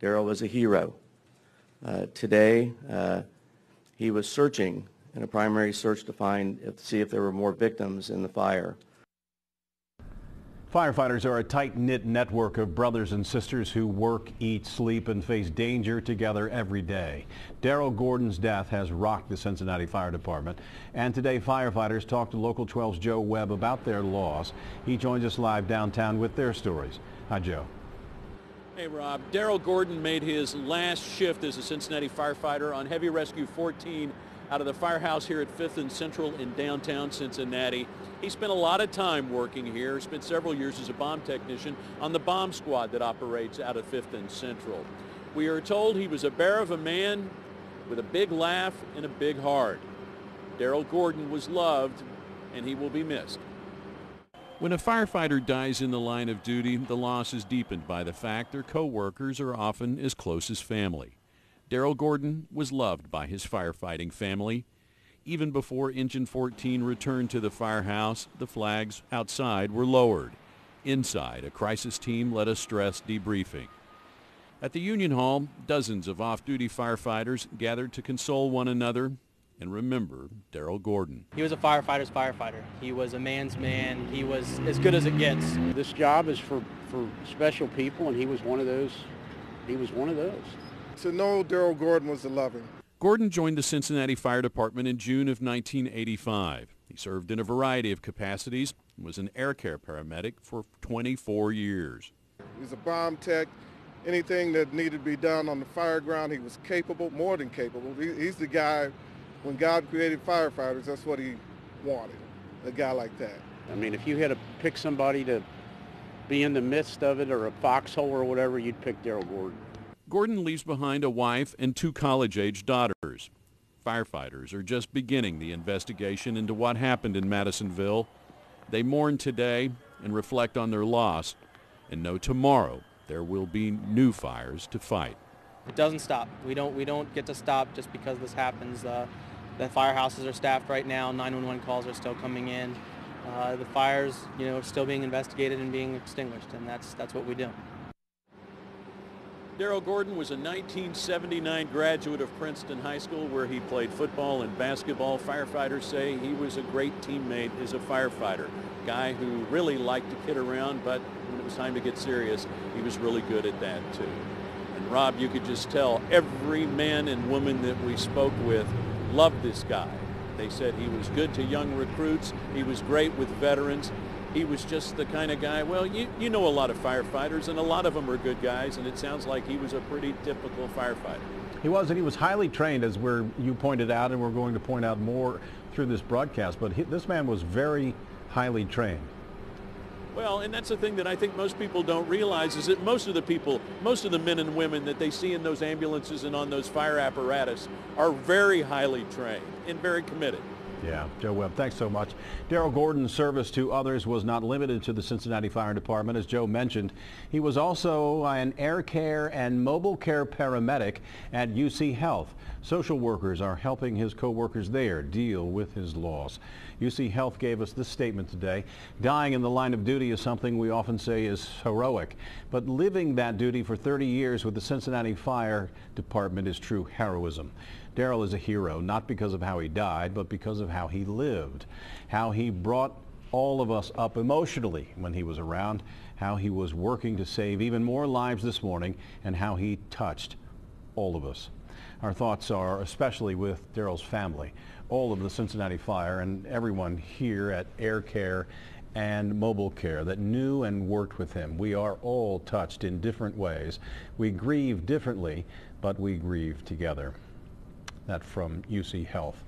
Daryl was a hero. Today, he was searching in a primary search to see if there were more victims in the fire. Firefighters are a tight-knit network of brothers and sisters who work, eat, sleep, and face danger together every day. Daryl Gordon's death has rocked the Cincinnati Fire Department, and today firefighters talked to Local 12's Joe Webb about their loss. He joins us live downtown with their stories. Hi, Joe. Hey, Rob. Daryl Gordon made his last shift as a Cincinnati firefighter on Heavy Rescue 14 out of the firehouse here at 5th and Central in downtown Cincinnati. He spent a lot of time working here, spent several years as a bomb technician on the bomb squad that operates out of 5th and Central. We are told he was a bear of a man with a big laugh and a big heart. Daryl Gordon was loved, and he will be missed. When a firefighter dies in the line of duty, the loss is deepened by the fact their co-workers are often as close as family. Daryl Gordon was loved by his firefighting family. Even before Engine 14 returned to the firehouse, the flags outside were lowered. Inside, a crisis team led a stress debriefing. At the Union Hall, dozens of off-duty firefighters gathered to console one another and remember Daryl Gordon. He was a firefighter's firefighter. He was a man's man. He was as good as it gets. This job is for special people, and he was one of those. To know Daryl Gordon was a lover. Gordon joined the Cincinnati Fire Department in June of 1985. He served in a variety of capacities and was an air care paramedic for 24 years. He was a bomb tech. Anything that needed to be done on the fire ground, he was capable, more than capable. He's the guy, when God created firefighters, that's what he wanted, a guy like that. I mean, if you had to pick somebody to be in the midst of it or a foxhole or whatever, you'd pick Daryl Gordon. Gordon leaves behind a wife and 2 college-age daughters. Firefighters are just beginning the investigation into what happened in Madisonville. They mourn today and reflect on their loss and know tomorrow there will be new fires to fight. It doesn't stop. We don't get to stop just because this happens. The firehouses are staffed right now. 911 calls are still coming in. The fires, are still being investigated and being extinguished, and that's what we do. Daryl Gordon was a 1979 graduate of Princeton High School, where he played football and basketball. Firefighters say he was a great teammate as a firefighter. Guy who really liked to kid around, but when it was time to get serious, he was really good at that too. And Rob, you could just tell every man and woman that we spoke with loved this guy. They said he was good to young recruits. He was great with veterans. He was just the kind of guy, well, you know a lot of firefighters, and a lot of them are good guys, and it sounds like he was a pretty typical firefighter. He was, and he was highly trained, as you pointed out, and we're going to point out more through this broadcast, but this man was very highly trained. Well, and that's the thing that I think most people don't realize, is that most of the men and women that they see in those ambulances and on those fire apparatus are very highly trained and very committed. Yeah, Joe Webb, thanks so much. Daryl Gordon's service to others was not limited to the Cincinnati Fire Department. As Joe mentioned, he was also an air care and mobile care paramedic at UC Health. Social workers are helping his co-workers there deal with his loss. UC Health gave us this statement today. Dying in the line of duty is something we often say is heroic, but living that duty for 30 years with the Cincinnati Fire Department is true heroism. Daryl is a hero, not because of how he died, but because of how he lived, how he brought all of us up emotionally when he was around, how he was working to save even more lives this morning, and how he touched all of us. Our thoughts are especially with Daryl's family, all of the Cincinnati Fire, and everyone here at Air Care and Mobile Care that knew and worked with him. We are all touched in different ways. We grieve differently, but we grieve together. That from UC Health.